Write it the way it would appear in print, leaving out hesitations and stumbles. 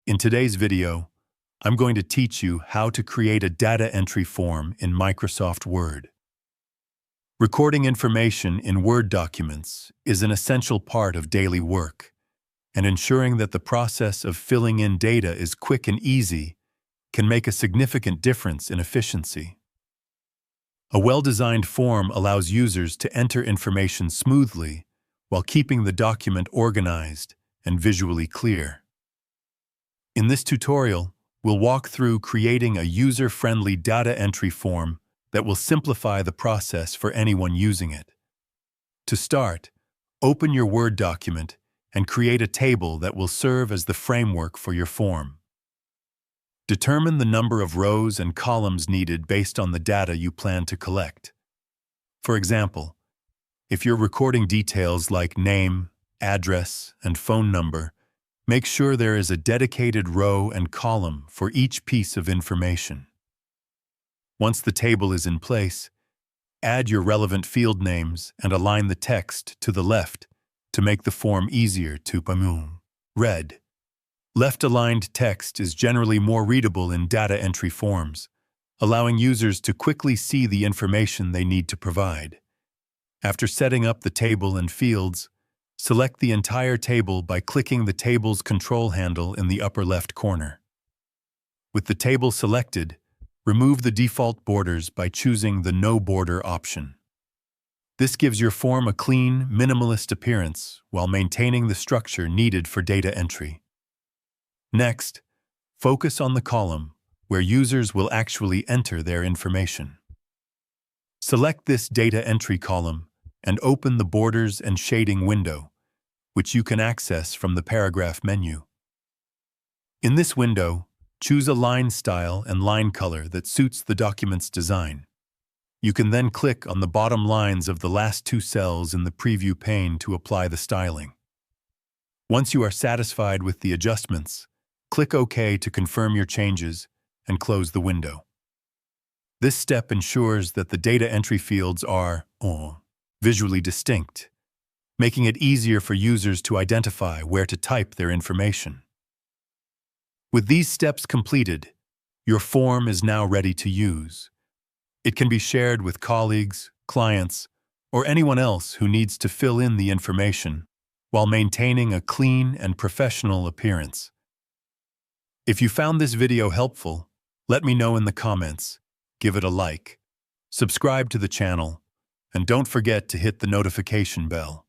In today's video, I'm going to teach you how to create a data entry form in Microsoft Word. Recording information in Word documents is an essential part of daily work, and ensuring that the process of filling in data is quick and easy can make a significant difference in efficiency. A well-designed form allows users to enter information smoothly while keeping the document organized and visually clear. In this tutorial, we'll walk through creating a user-friendly data entry form that will simplify the process for anyone using it. To start, open your Word document and create a table that will serve as the framework for your form. Determine the number of rows and columns needed based on the data you plan to collect. For example, if you're recording details like name, address, and phone number, make sure there is a dedicated row and column for each piece of information. Once the table is in place, add your relevant field names and align the text to the left to make the form easier to read. Left-aligned text is generally more readable in data entry forms, allowing users to quickly see the information they need to provide. After setting up the table and fields, select the entire table by clicking the table's control handle in the upper left corner. With the table selected, remove the default borders by choosing the No Border option. This gives your form a clean, minimalist appearance while maintaining the structure needed for data entry. Next, focus on the column where users will actually enter their information. Select this data entry column and open the Borders and Shading window, which you can access from the Paragraph menu. In this window, choose a line style and line color that suits the document's design. You can then click on the bottom lines of the last two cells in the preview pane to apply the styling. Once you are satisfied with the adjustments, click OK to confirm your changes and close the window. This step ensures that the data entry fields are visually distinct, making it easier for users to identify where to type their information. With these steps completed, your form is now ready to use. It can be shared with colleagues, clients, or anyone else who needs to fill in the information while maintaining a clean and professional appearance. If you found this video helpful, let me know in the comments, give it a like, subscribe to the channel, and don't forget to hit the notification bell.